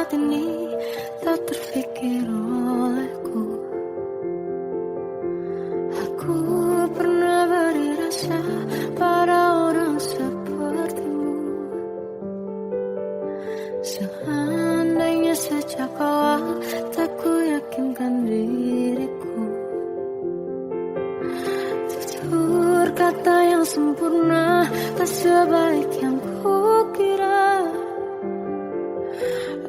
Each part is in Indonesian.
saat ini tak terfikir olehku. Aku pernah beri rasa pada orang sepertimu. Seandainya sejak awal tak ku yakinkan diriku. Tutur kata yang sempurna tak sebaik yang kukira.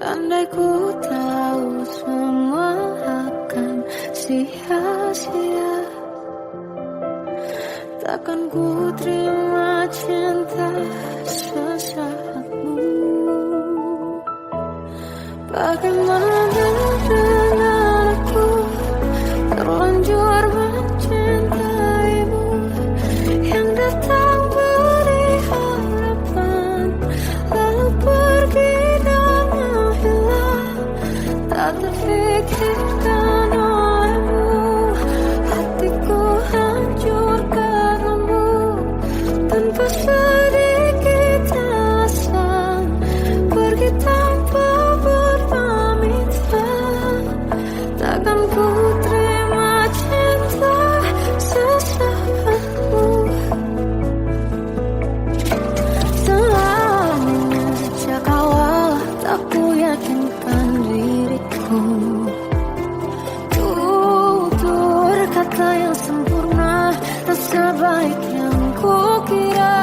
Andai ku tahu semua akan sia-sia, takkan ku terima cinta sesaatmu. Bagaimana dengan aku terlanjur mencintaimu, yang datang beri harapan lalu pergi dan menghilang, tak terfikirkan olehmu. Hatiku hancur karenamu tanpa sedikit alasan, pergi tanpa berpamitan. Takkan ku terima cinta sesaatmu. Selamanya sejak awal tak ku yakinkan diriku. Tutur kata yang sempurna tak sebaik yang kukira.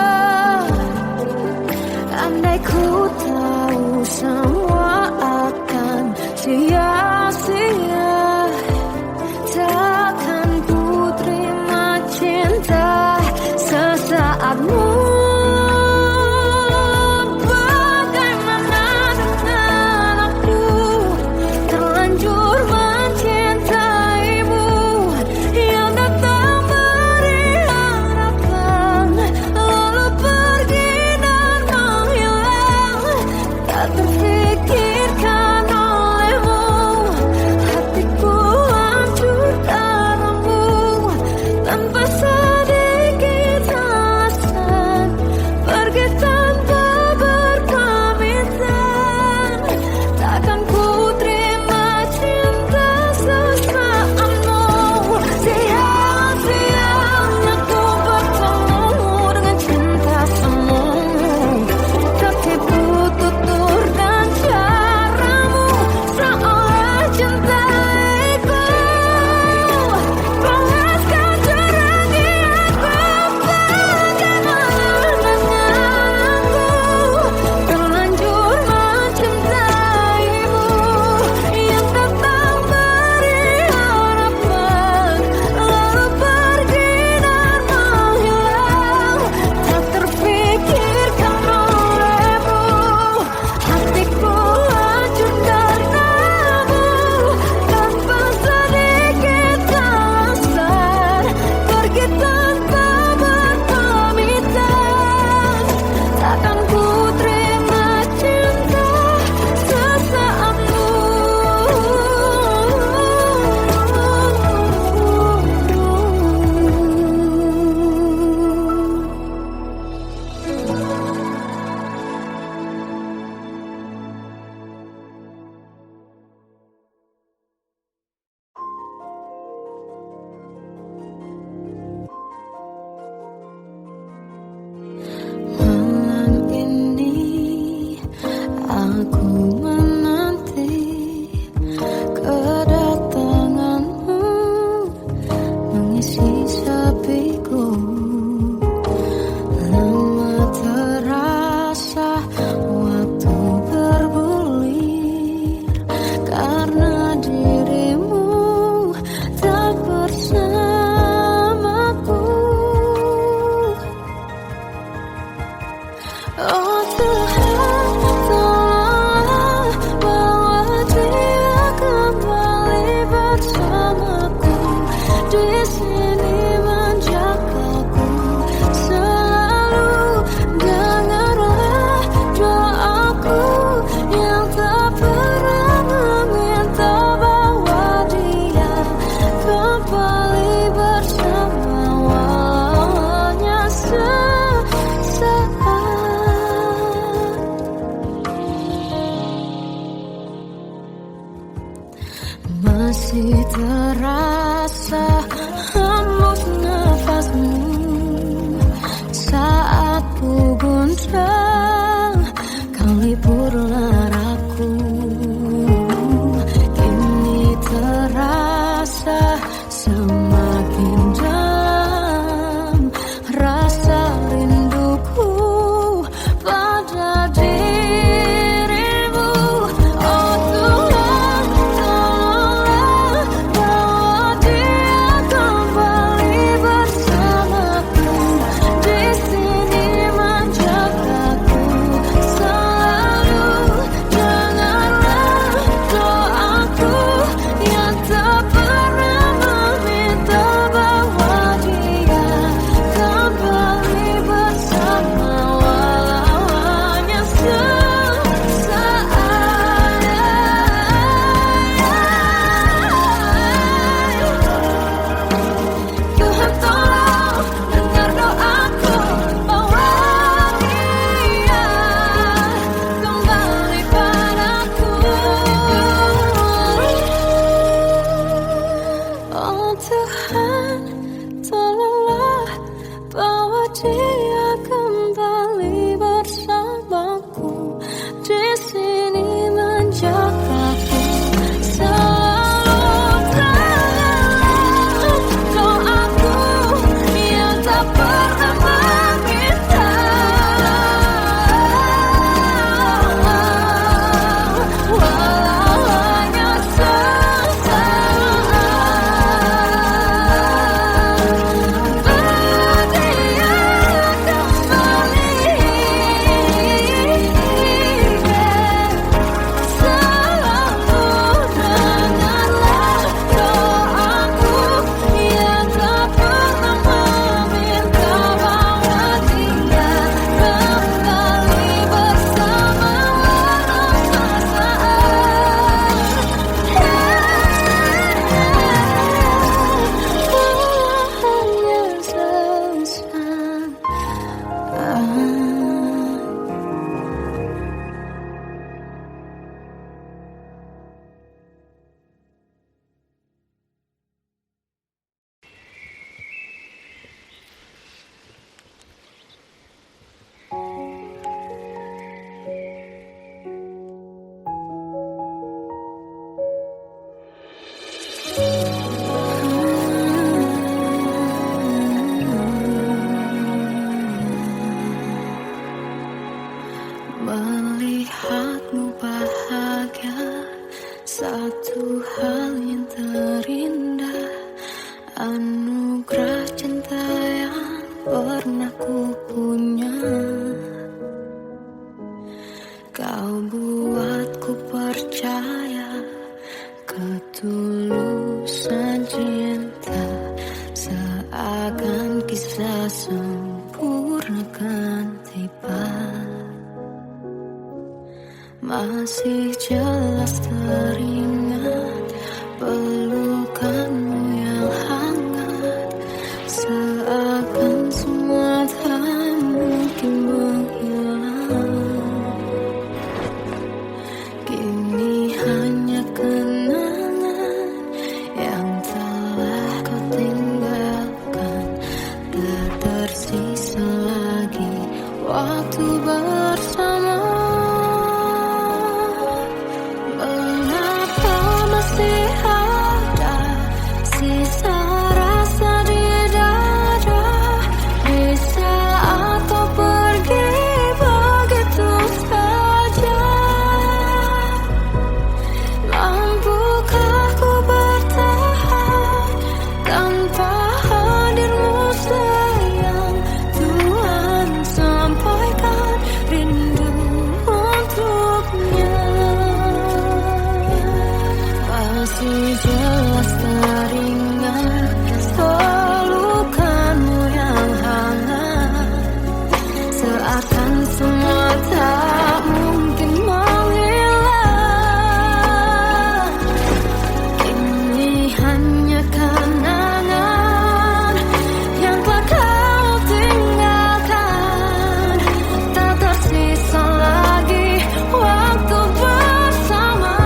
Andai ku tahu semua akan sia-sia, takkan ku terima cinta sesaatmu. Bagaimana dengan aku terlanjur mencintaimu, yang datang beri harapan lalu pergi dan menghilang, tak terfikirkan olehmu. Hatiku hancur karenamu tanpa sedikit alasan, pergi tanpa berpamitan. Takkan ku terima cinta sesaatmu. Sia-sianya ku bertemu dengan cinta semu, tertipu tutur dan caramu, seolah cintaiku balaskan cerangi aku. Bagaimana dengan aku terlanjur mencintaimu, yang datang beri harapan lalu pergi dan menghilang, tak terfikirkan olehmu. Hatiku hancur karenamu tanpa sedikit alasan, pergi tanpa berpamitan. Takkan ku terima cinta sesaatmu. Malam ini aku menanti kedatanganmu, mengisi sepiku. Lama terasa waktu bergulir, karena dirimu tak bersamaku. Oh Tuhan, tolonglah masih terasa hembus nafasmu saat ku gundah kau libur laraku. Kini terasa semakin dalam rasa rinduku pada dirimu. Oh Tuhan, tolonglah bawa dia kembali bersamaku. Di sini menjagaku selalu. Janganlah doaku yang tak pernah meminta bawa dia kembali bersama, walau hanya sesaat. Tuhan tolong dengar doaku, bawa dia kembali padaku. Oh Tuhan, tolonglah bawa dia kembali bersamaku. Di sini menjagaku selalu. Janganlah doaku yang tak pernah meminta, walau hanya sesaat. Melihatmu bahagia, satu hal yang terindah, anugerah cinta yang pernah ku punya. Kau buatku percaya ketulusan cinta, seakan kisah sempurna kan tiba. Masih jelas teringat pelukanmu yang hangat, seakan semua tak mungkin menghilang. Kini hanya kenangan yang telah kau tinggalkan, tak tersisa lagi waktu bersama. Masih jelas teringat pelukanmu yang hangat, seakan semua tak mungkin menghilang. Ini hanya kenangan yang telah kau tinggalkan, tak tersisa lagi waktu bersama.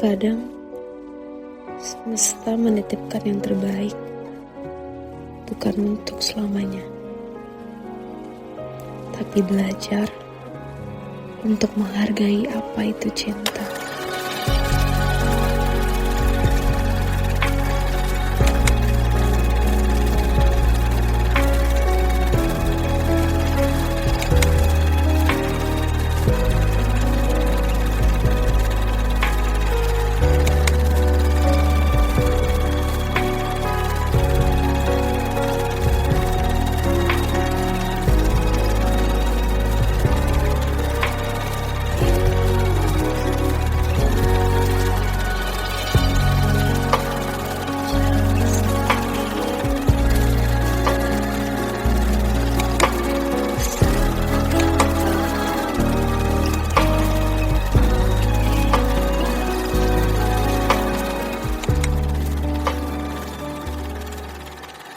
Terkadang semesta menitipkan yang terbaik, bukan untuk selamanya, tapi belajar untuk menghargai apa itu cinta.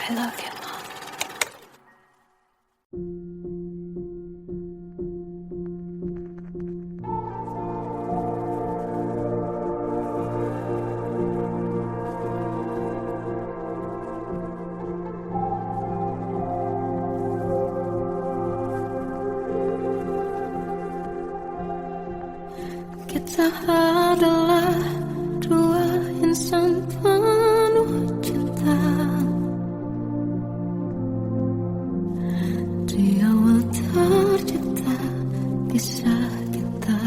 I love you, Mom. Kita adalah dua insan penuh cinta. Di awal tercipta kisah kita,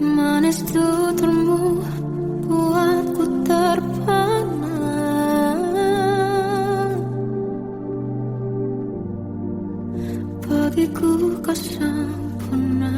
manis tuturmu buatku terpana. Bagiku kau sempurna.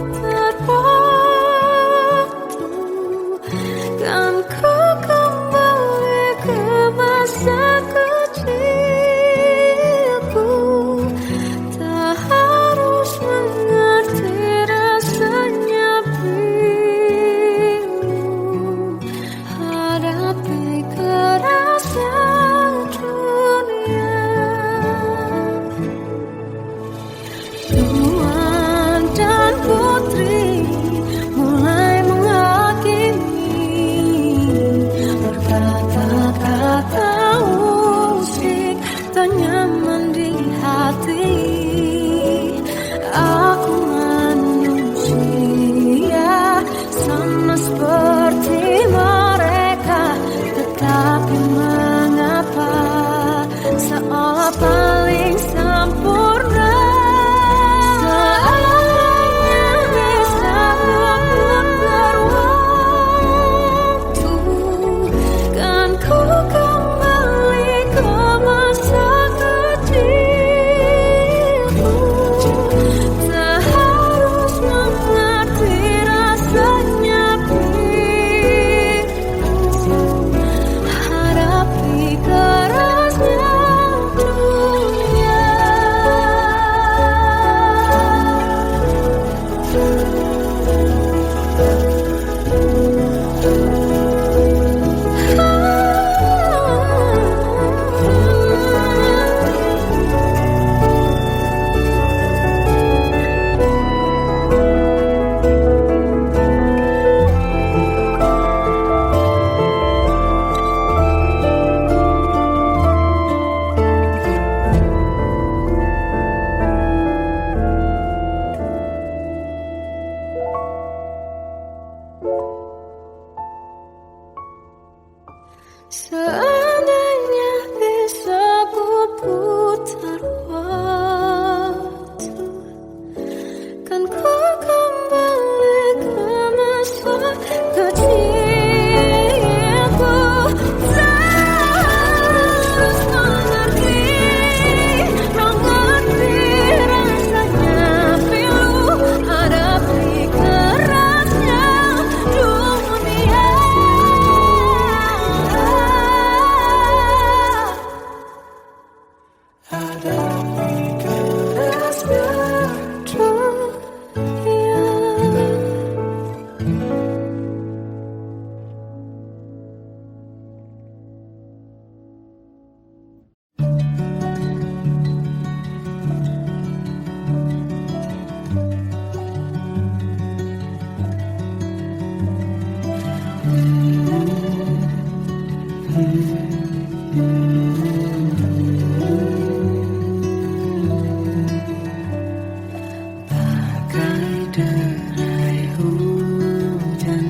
putar waktu, kan ku kembali ke masa kecilku. Tak harus mengerti rasanya bingung hadapi kerasnya dunia. Tuan dan putri mulai menghakimi, berkata-kata usik tak nyaman di hati. Aku manusia sama seperti mereka, tetapi mengapa seolah paling sempurna. Seandainya bisa putar waktu, kan ku kembali ke masa kecilku. Tak harus mengerti rasanya bingung hadapi kerasnya dunia. Seandainya bisa ku putar waktu, kan ku kembali ke masa kecilku. Tak harus mengerti rasanya pilu hadapi kerasnya dunia. Hadapi kerasnya dunia. Bagai derai hujan,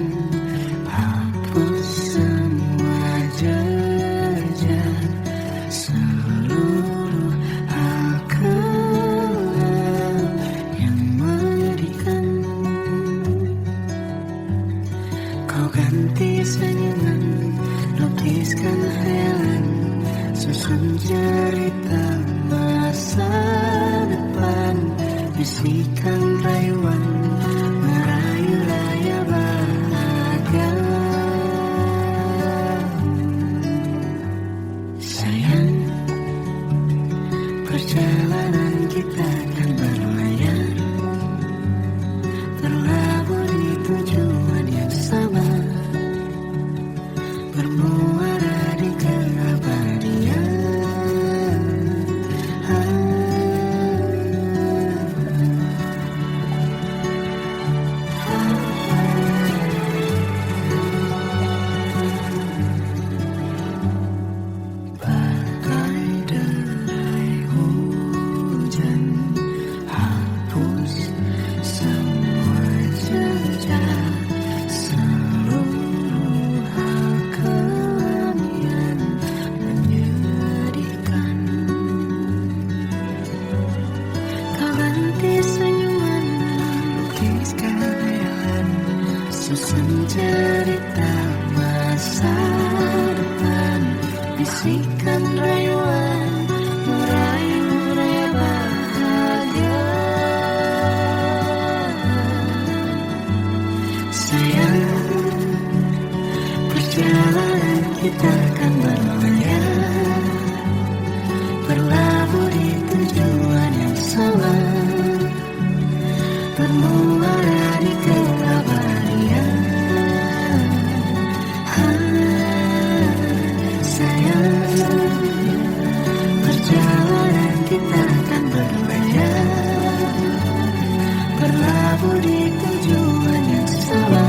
hapus semua jejak, seluruh hal kelam yang menyedihkan. Kau ganti senyuman, lukiskan hayalan, susun cerita masa depan. Bisikan rayuan, merayu raya bahagia. Sayang, perjalanan kita akan berlayar, berlabuh di tujuan yang sama, bermuara di keabadian. Susun cerita masa depan, bisikan rayuan, merayu raya bahagia. Sayang, perjalanan kita akan berlayar, berlabuh di tujuan yang sama, bermuara di keabadian. Sayang, perjalanan kita akan berlayar, berlabuh di tujuan yang sama.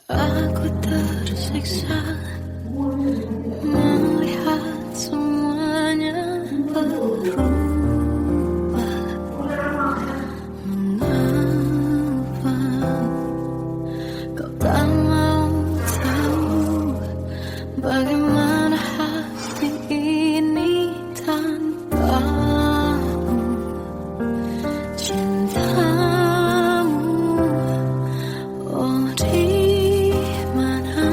Aku tersiksa melihat semuanya berubah. Mengapa kau tak mau tahu bagaimana hati ini tanpamu? Cintamu, oh di mana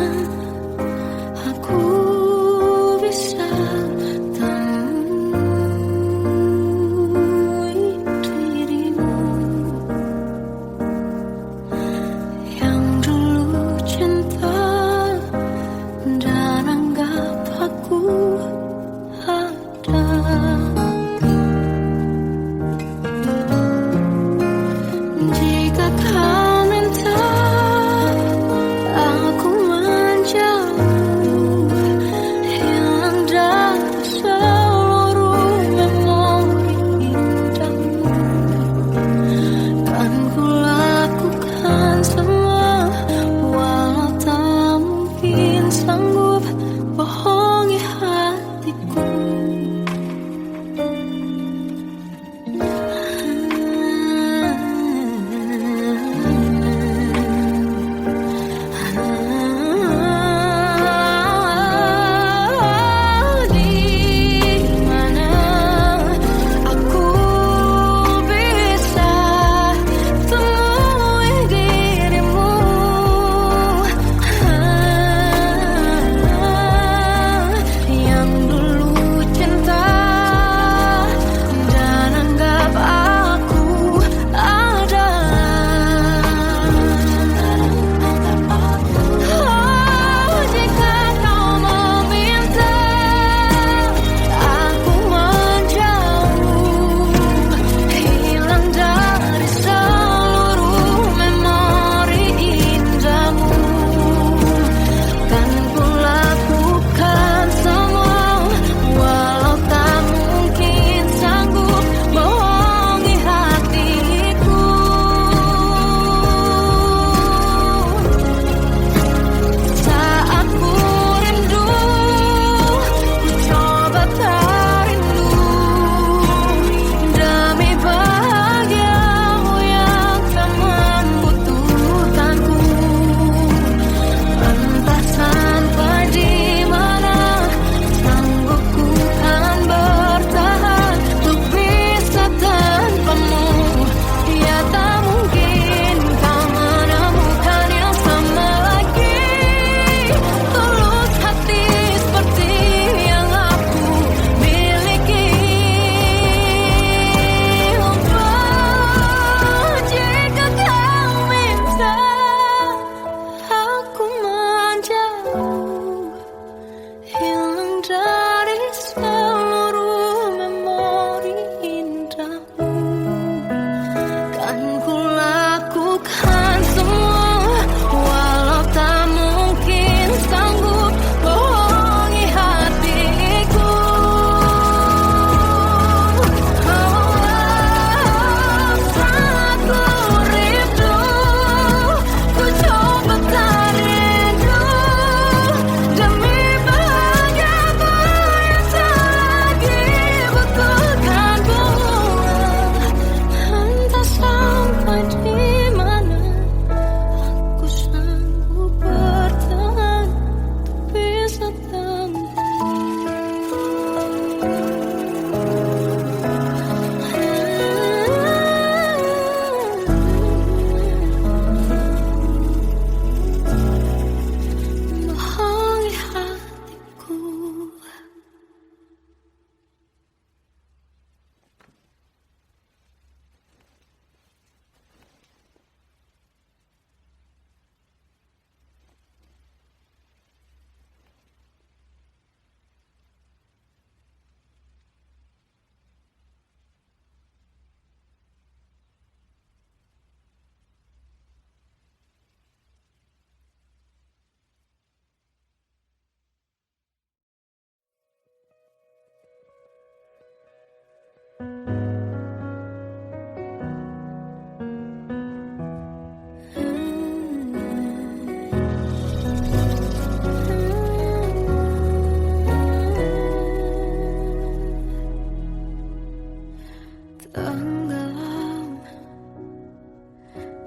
Tenggelam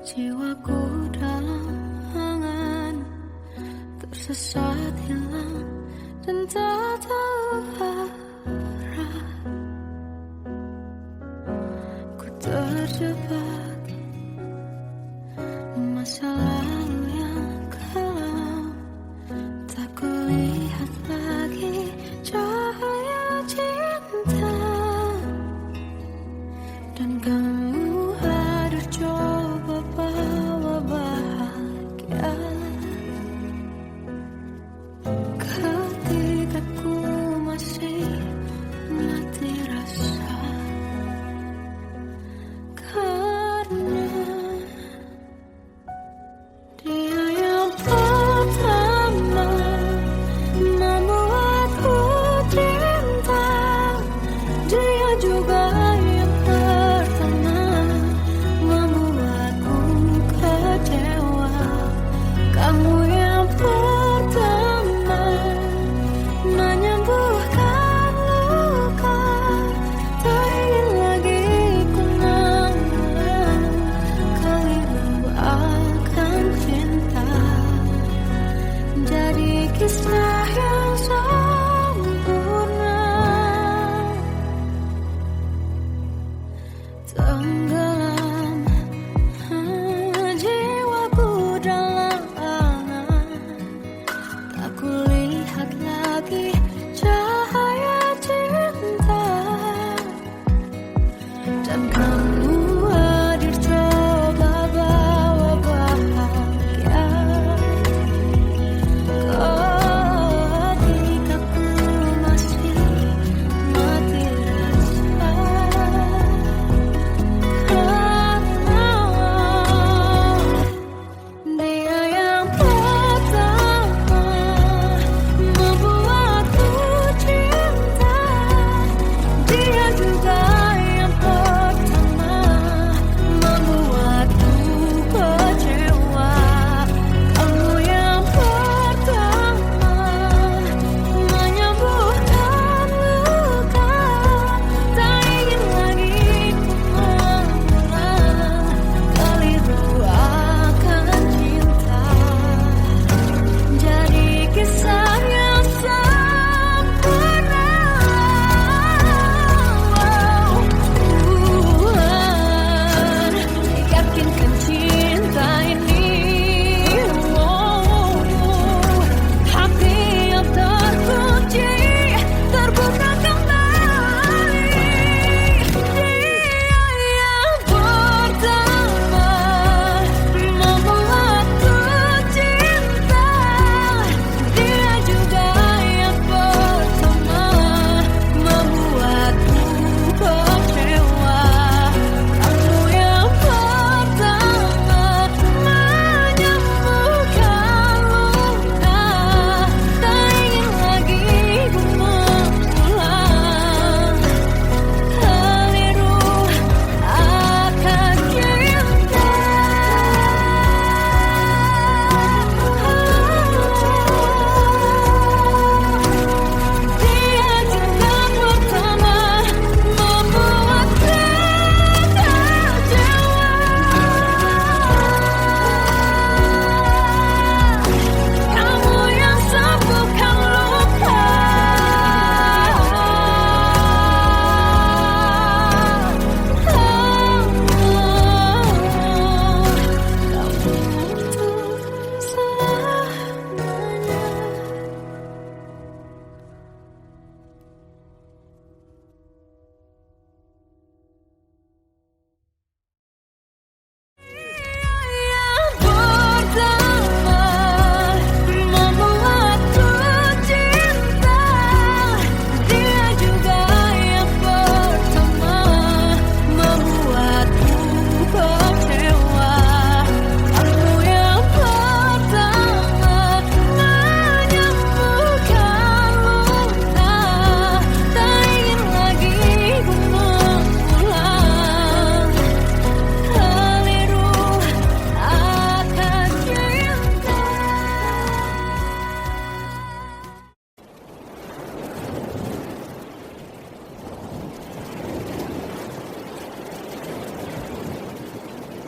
jiwaku dalam angan, tersesat hilang dan tak tahu arah. Ku terjebak masa lalu yang kelam, tak kulihat lagi cahaya cinta. Dan kamu hadir coba bawa bahagia ketika ku masih mati rasa. Karena dia yang pertama membuatku cinta, dia juga yang pertama membuatku kecewa. Kamu yang pertama menyembuhkan luka, tak ingin lagi ku mengulang keliru akan cinta. Jadi kisah yang sempurna. Tenggelam jiwaku dalam angan, tak kulihat lagi cahaya cinta. Dan kamu hadir coba bawa bahagia ketika ku masih mati rasa.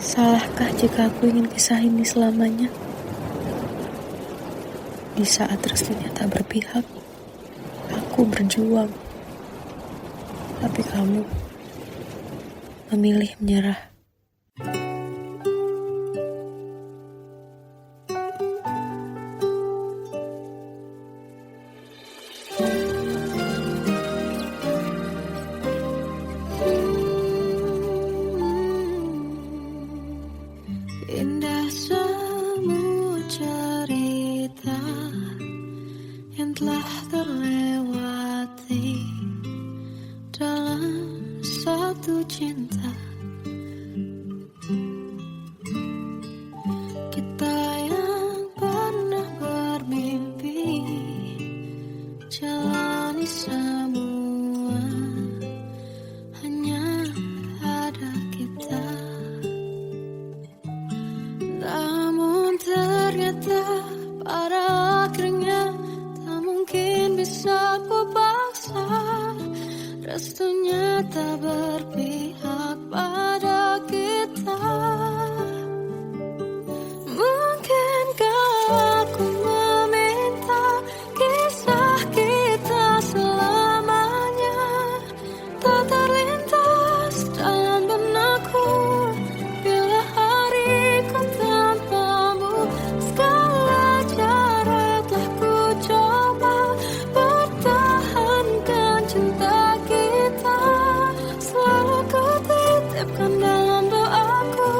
Salahkah jika aku ingin kisah ini selamanya? Di saat restunya tak berpihak, aku berjuang. Tapi kamu memilih menyerah. Indah semua cerita yang telah terlewati dalam satu cinta. Kita yang pernah bermimpi jalani semua, hanya ada kita. Namun ternyata pada akhirnya tak mungkin bisa ku paksa. Restunya tak berpihak pada kita. Mungkinkah aku meminta kisah kita selamanya tak terlintas dalam benakku bila hariku tanpamu. Segala cara telah ku coba pertahankan cinta kita. Selalu ku titipkan dalam doaku,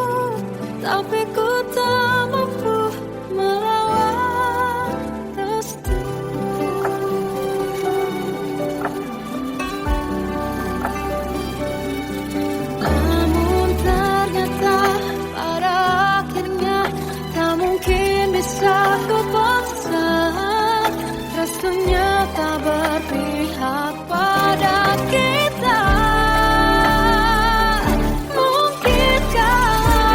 tapi ku tak mampu melawan restu. Namun ternyata pada akhirnya tak mungkin bisa ku paksa. Restunya tak berpihak pada kita. Mungkinkah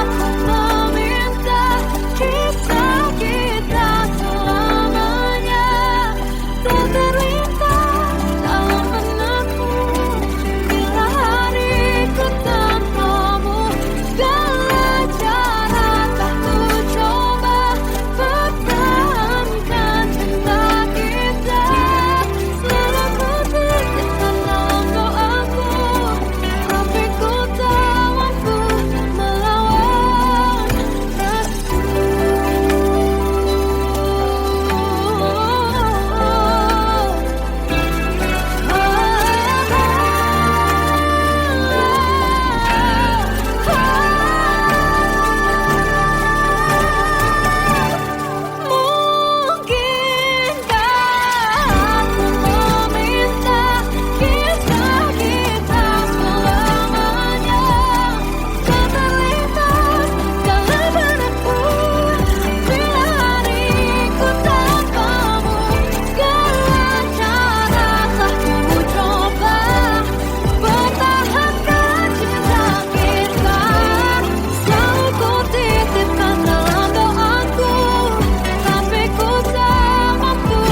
aku meminta kisah kita selamanya tak terlintas dalam benakku bila hariku tanpamu. Segala cara tak ku coba pertahankan cinta kita. Selalu ku titipkan dalam doaku, tapi ku tak mampu melawan restu. Mungkinkah aku meminta kisah kita selamanya tak terlintas dalam benakku bila hariku tanpamu. Segala cara telah ku coba pertahankan cinta kita. Selalu ku titipkan dalam doaku, tapi ku tak mampu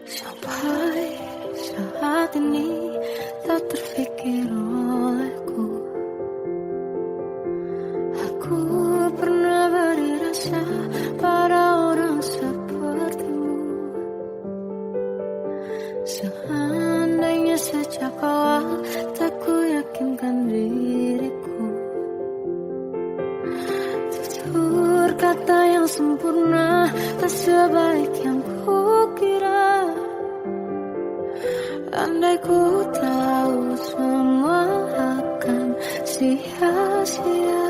sampai saat ini tak terfikir olehku. Aku pernah beri rasa pada orang sepertimu. Seandainya sejak awal tak ku yakinkan diriku, tutur kata yang sempurna tak sebaik yang ku kira. Andai ku tahu semua akan sia-sia,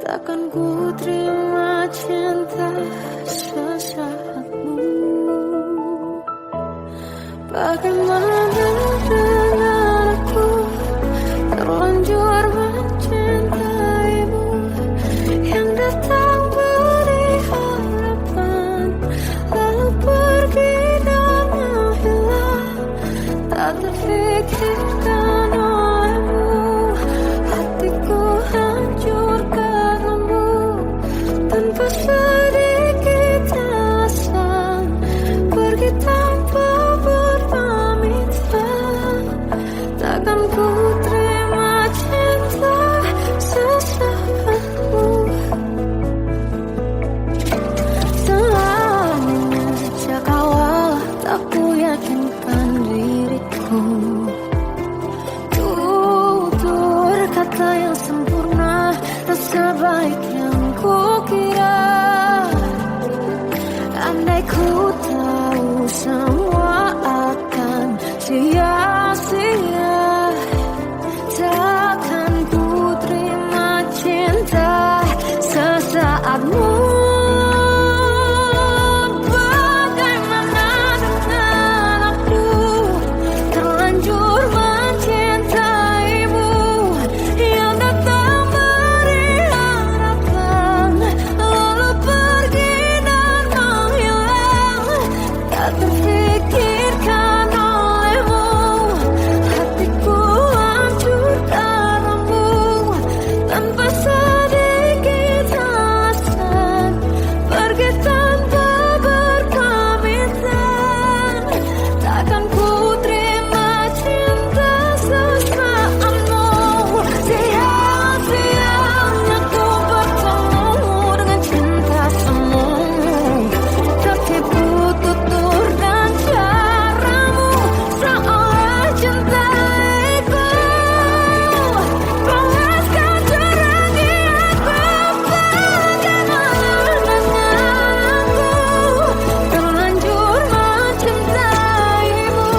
takkan ku terima cinta sesaatmu. Bagaimana dengan aku terlanjur mencintaimu, yang datang beri harapan lalu pergi dan menghilang. Tak terfikirkan olehmu, hatiku hancur karenamu. Tanpa sedikit alasan pergi tanpa berpamitan. Takkan ku terima cinta sesaatmu. Selamanya sejak awal tak ku yakinkan diriku. Tutur kata yang sempurna tak sebaik yang ku kira. Andai ku tahu semua akan sia-sia, takkan ku terima cinta sesaatmu. Bagaimana dengan aku terlanjur mencintaimu, yang datang beri harapan lalu pergi dan menghilang. Tak terfikirkan olehmu, hatiku hancur karenamu. Tanpa sedikit alasan pergi tanpa berpamitan. Takkan ku terima cinta sesaatmu. Sia-sianya ku bertemu dengan cinta semu. Tertipu tutur dan caramu, seolah cintaiku panaskan terangi aku. Bagaimana dengan aku terlanjur mencintaimu,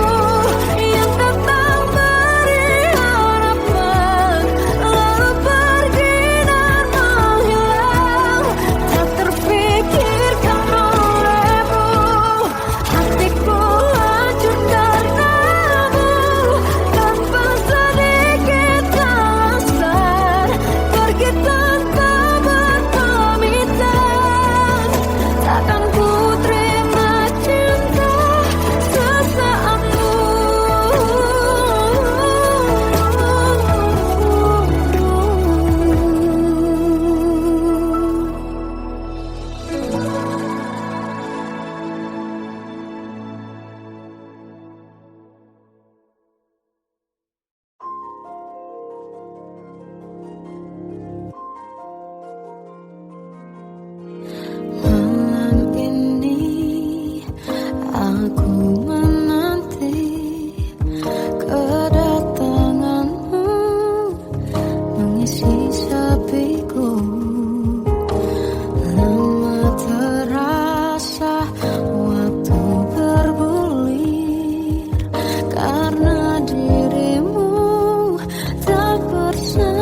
yang datang beri harapan lalu pergi dan menghilang. Tak terfikirkan olehmu, hatiku hancur karenamu. Tanpa sedikit alasan pergi tanpa berpamitan. Takkan ku terima cinta sesaatmu. Malam ini aku menanti kedatanganmu, mengisi sepiku. Lama terasa waktu bergulir, karena dirimu tak bersamaku.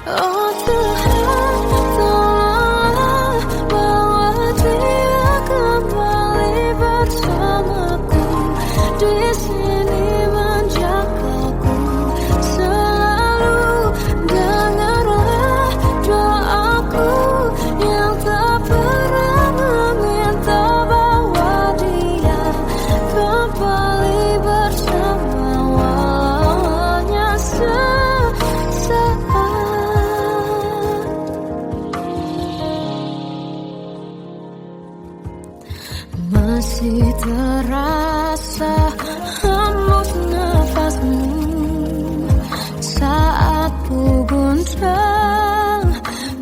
Oh Tuhan, tolonglah bawa dia kembali bersamaku. Di sini menjagaku selalu. Dengarlah doaku yang tak pernah meminta bawa dia kembali bersama walaunya sesaat. Masih terasa hembus nafasmu saat ku guncang,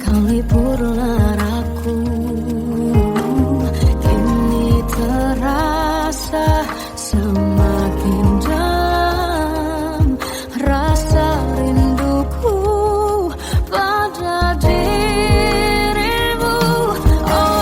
kau liburlah aku. Kini terasa semakin dalam rasa rinduku pada dirimu. Oh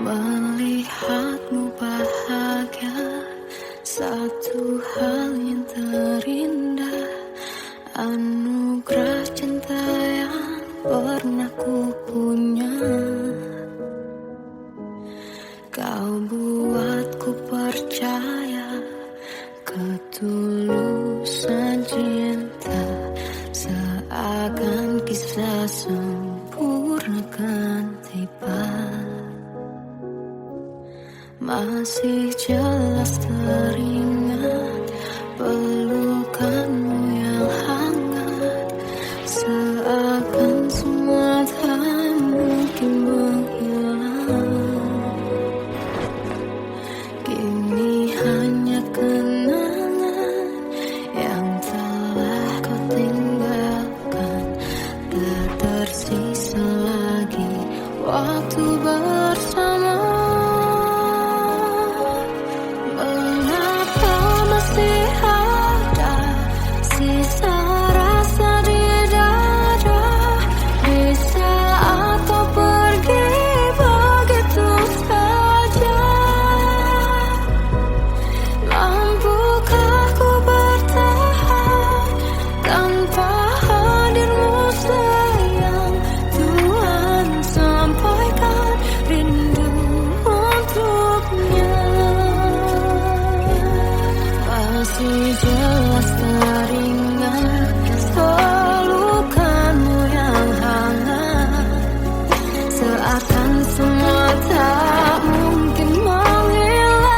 Melihatmu bahagia, satu hal yang terindah, anugerah cinta yang pernah ku punya. Kau buatku percaya ketulusan cinta, seakan kisah sempurna kan tiba. Masih jelas teringat pelukanmu yang hangat, seakan semua tak mungkin menghilang. Kini hanya kenangan yang telah kau tinggalkan, tak tersisa lagi waktu bersama. Masih jelas teringat pelukanmu yang hangat, seakan semua tak mungkin menghilang.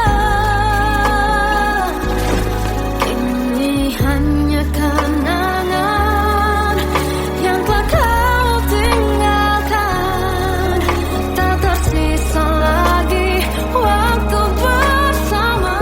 Ini hanya kenangan yang telah kau tinggalkan, tak tersisa lagi waktu bersama.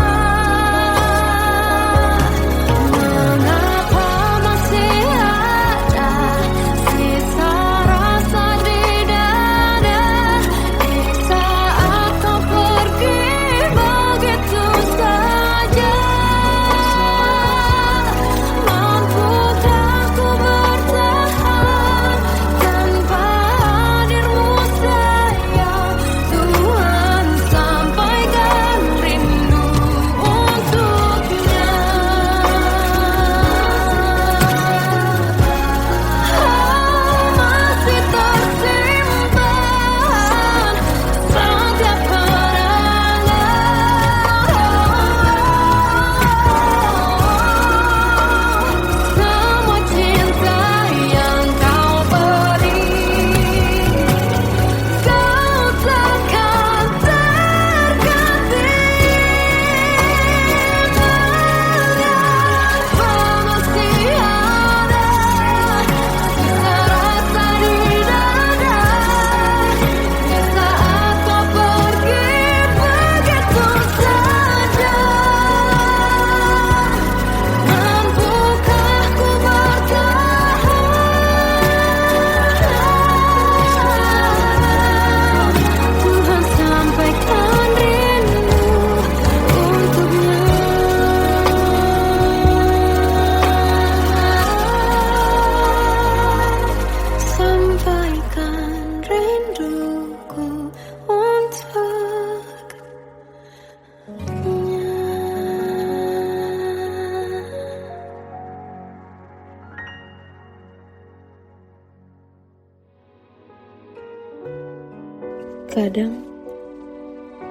Kadang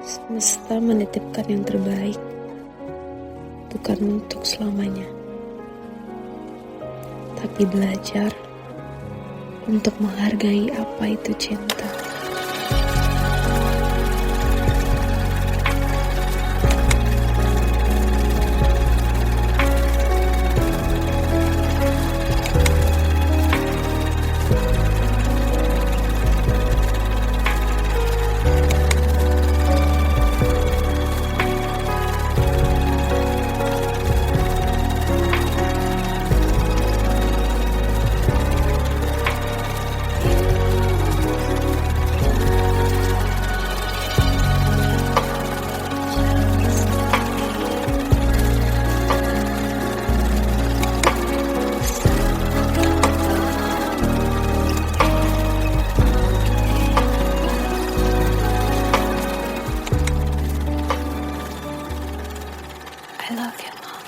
semesta menitipkan yang terbaik, bukan untuk selamanya, tapi belajar untuk menghargai apa itu cinta. I love you, Mom.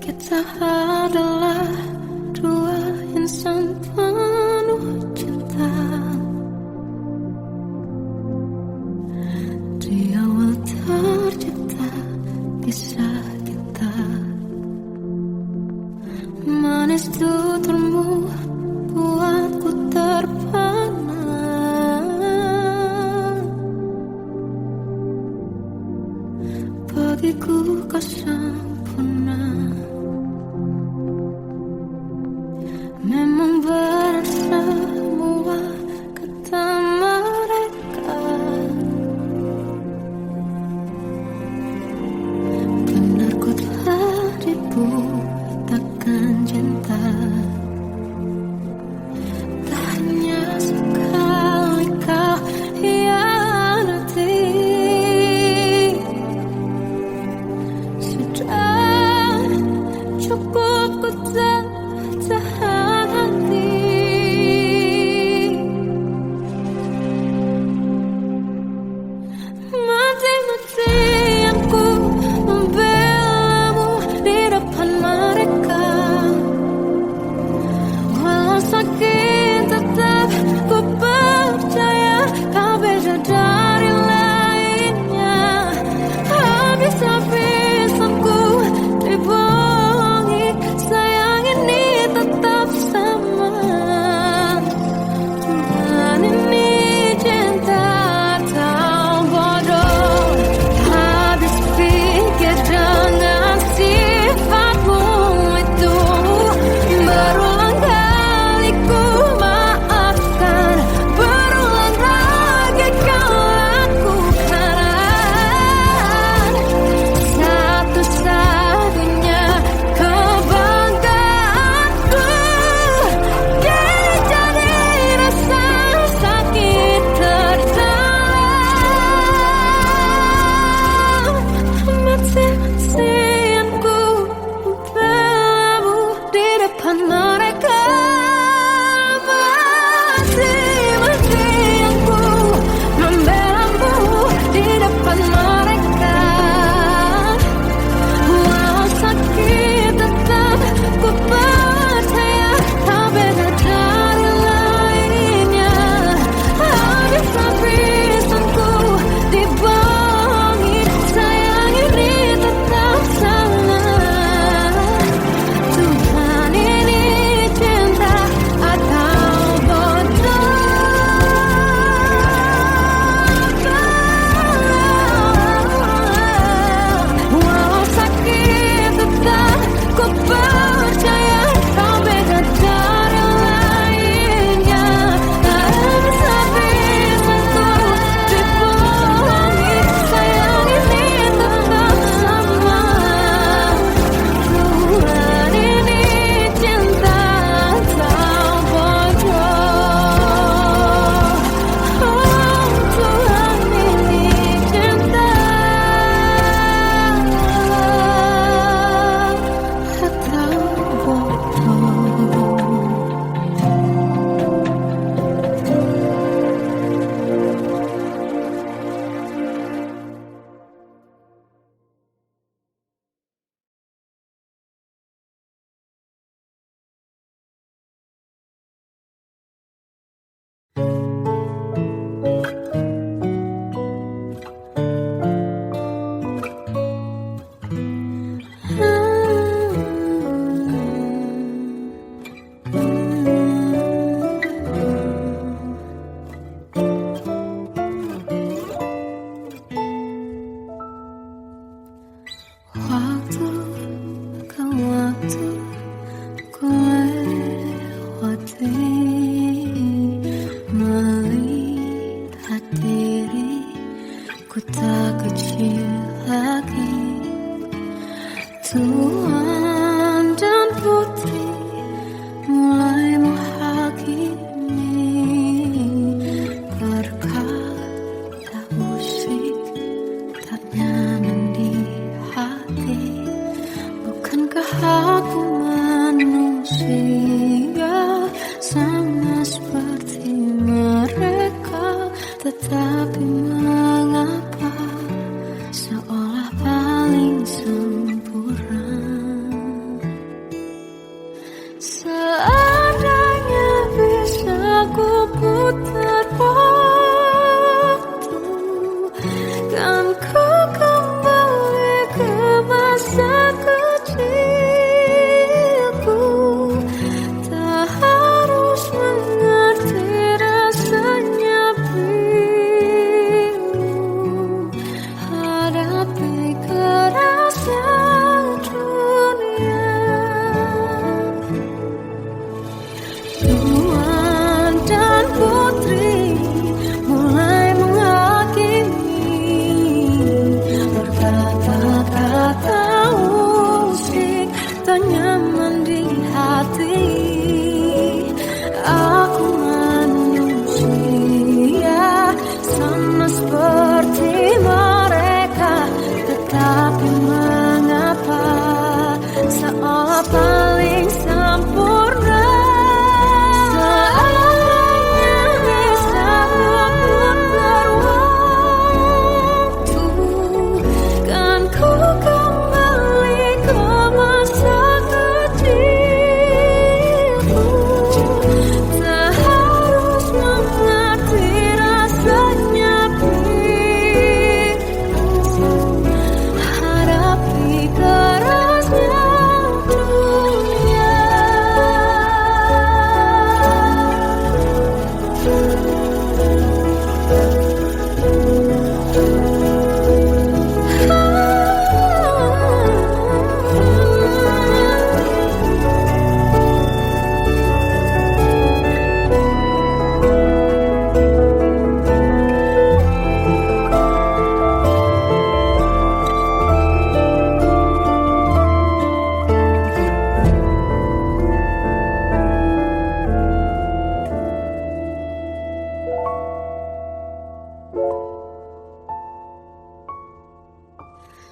Kita adalah dua insan penuh cinta. Di awal tercipta kisah kita. Manis tuturmu buatku terpana. Bagiku kau sempurna. Memang berat semua kata mereka. Benar ku telah dibutakan cinta. Tak hanya sekali kau hianati. Sudah Tetapi mengapa seolah paling sempurna. Seandainya bisa ku putar waktu, kan ku kembali ke masa kecilku. Tak harus mengerti rasanya pilu, hadapi kerasnya dunia. Tuan dan putri mulai menghakimi, berkata-kata usik tak nyaman di hati. Aku manusia sama seperti mereka, tetapi mengapa seolah paling sempurna. Seandainya bisa putar waktu, kan ku kembali ke masa kecilku. Tak harus mengerti rasanya pilu, hadapi kerasnya dunia.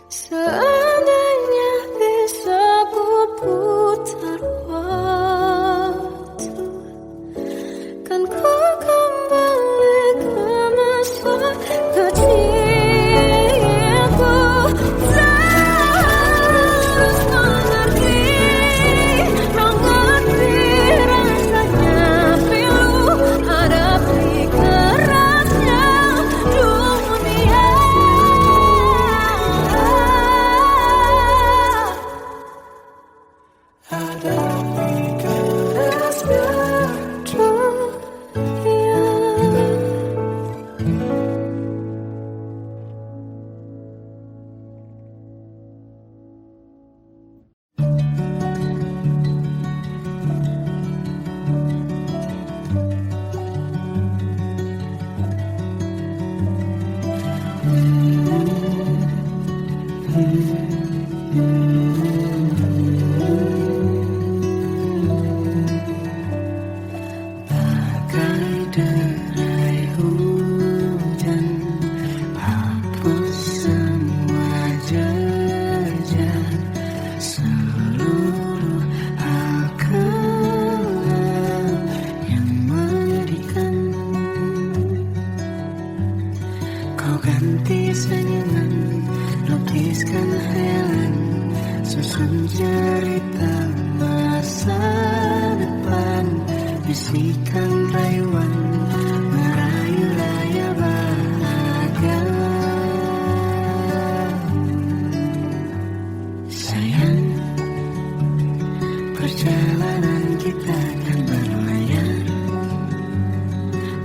Seandainya bisa ku putar waktu, kan ku kembali ke masa kecilku. Tak harus mengerti rasanya pilu, hadapi kerasnya dunia. Hadapi kerasnya dunia. Bagai derai hujan, hapus semua jejak seluruh akal yang menyedihkan. Kau ganti senyuman, lukiskan hayalan, susun cerita masa depan. Bisikan rayuan, merayu raya bahagia. Sayang, perjalanan kita kan berlayar,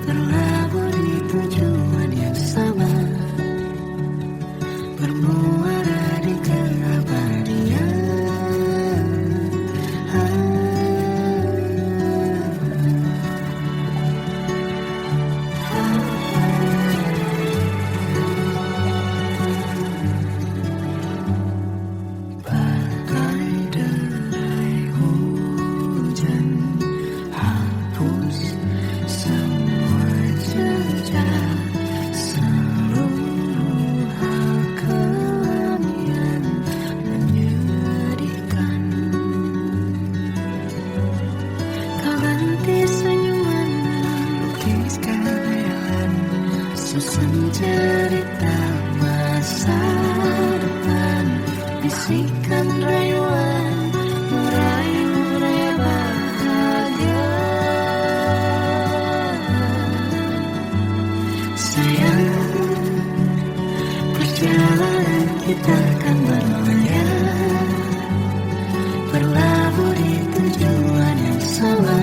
terlabur di tujuan yang sama, bermuara di keabadian. susun cerita masa depan, bisikan rayuan meraih bahagia. Sayang, perjalanan kita akan berlayar, berlabuh di tujuan yang sama,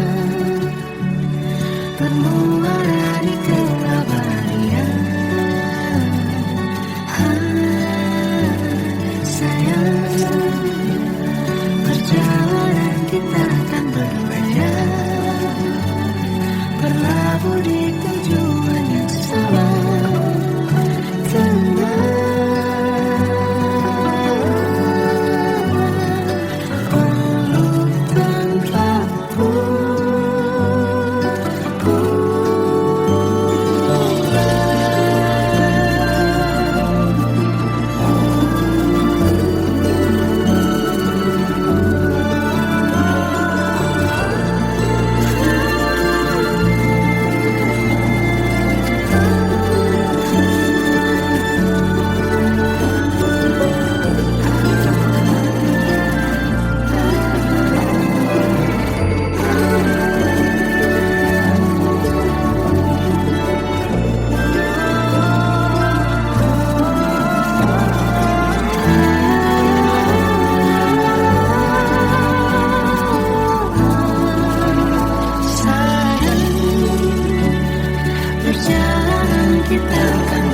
bermuara di keabadian. Sayang, perjalanan kita akan berlayar, berlabuh di tujuan yang sama. Perjalanan kita akan